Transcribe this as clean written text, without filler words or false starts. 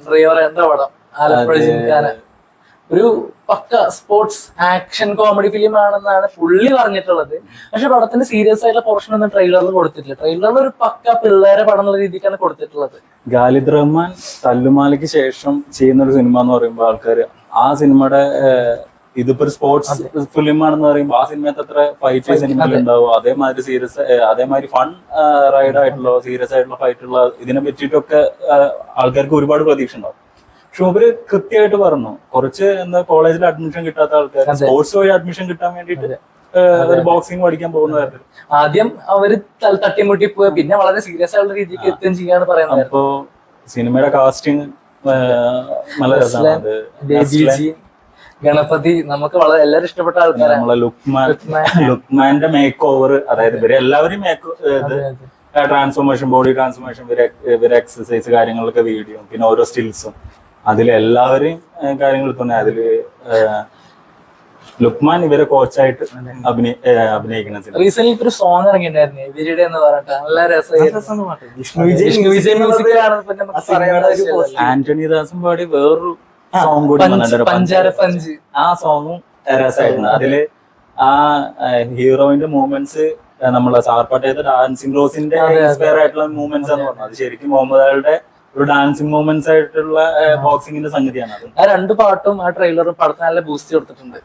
ട്രയോറേന്റെ പടം ആലപ്പുഴ ജിംഖാന. ഒരു പക്ക sports action comedy film ആണെന്നാണ് പുള്ളി പറഞ്ഞിട്ടുള്ളത്. പക്ഷെ പടത്തിന് സീരിയസ് ആയിട്ടുള്ള പോർഷൻ ഒന്നും ട്രെയിലറിൽ കൊടുത്തിട്ടില്ല. ട്രെയിലറിൽ ഒരു പക്ക പിള്ളേരെ പടം എന്നുള്ള രീതിക്കാണ് കൊടുത്തിട്ടുള്ളത്. ഖാലിദ് റഹ്മാൻ തല്ലുമാലയ്ക്ക് ശേഷം ചെയ്യുന്ന ഒരു സിനിമ എന്ന് പറയുമ്പോൾ ആൾക്കാർ ആ സിനിമയുടെ ഇതിപ്പോ ഒരു സ്പോർട്സ് ഫിലിം ആണെന്ന് പറയുമ്പോൾ ആ സിനിമയത്ത് അത്ര ഫൈറ്റ് സിനിമയിൽ ഉണ്ടാവും. അതേമാതിരി സീരിയസ് അതേമാതിരി ഫൺ റൈഡ് ആയിട്ടുള്ള സീരിയസ് ആയിട്ടുള്ള ഫൈറ്റുള്ള ഇതിനെ പറ്റിയിട്ടൊക്കെ ആൾക്കാർക്ക് ഒരുപാട് പ്രതീക്ഷ ഉണ്ടാവും. പക്ഷെ ഇവര് കൃത്യമായിട്ട് പറഞ്ഞു കുറച്ച് എന്താ കോളേജിൽ അഡ്മിഷൻ കിട്ടാത്ത ആൾക്കാർ സ്പോർട്സ് വഴി അഡ്മിഷൻ കിട്ടാൻ വേണ്ടിയിട്ട് ഒരു ബോക്സിംഗ് പഠിക്കാൻ പോകുന്ന കാര്യത്തിൽ ആദ്യം അവര് തട്ടിമുട്ടി പോയി പിന്നെ വളരെ സീരിയസ് ആയിട്ടുള്ള രീതിക്ക് എത്തുകയും ചെയ്യാന്ന് പറയുന്നത്. അപ്പോ സിനിമയുടെ കാസ്റ്റിംഗ് നല്ല രസമാണ്. ഗണപതി നമുക്ക് വളരെ എല്ലാവരും ഇഷ്ടപ്പെട്ട ആൾക്കാരാണ്. നമ്മളെ ലുക്മാന്റെ മേക്ക് ഓവർ, അതായത് ഇവരെ എല്ലാവരും ട്രാൻസ്ഫോർമേഷൻ, ബോഡി ട്രാൻസ്ഫോർമേഷൻ, ഇവരെ എക്സസൈസ് കാര്യങ്ങളൊക്കെ വീഡിയോ, പിന്നെ ഓരോ സ്റ്റിൽസും അതിലെല്ലാവരെയും കാര്യങ്ങൾ തന്നെ. അതില് ലുക്മാൻ ഇവരെ കോച്ചായിട്ട് അഭിനയിക്കുന്ന സിനിമ. റീസെന്റ് ഒരു സോങ് ഇറങ്ങിയിട്ടുണ്ടായിരുന്നു ഇവരുടെ എന്ന് പറഞ്ഞിട്ട് നല്ല രസമായിരുന്നു. ആന്റണി ദാസും പാടി വേറൊരു സോങ് കൂടി ആ സോങ്ങും രസമായിരുന്നു. അതില് ആ ഹീറോയിന്റെ മൂവ്മെന്റ്സ് നമ്മളെ സാർപ്പാട്ടയത്തെ ഡാൻസിങ് റോസിന്റെ ഇൻസ്പയർ ആയിട്ടുള്ള മൂവ്മെന്റ്സ് എന്ന് പറഞ്ഞു. അത് ശരിക്കും മുഹമ്മദ് അലിയുടെ ഒരു ഡാൻസിങ് മൂവ്മെന്റ്സ് ആയിട്ടുള്ള ബോക്സിംഗിന്റെ സംഗതിയാണ് അത്. ആ രണ്ട് പാട്ടും ആ ട്രെയിലറും പടത്തിന് നല്ല ബൂസ്റ്റ് കൊടുത്തിട്ടുണ്ട്.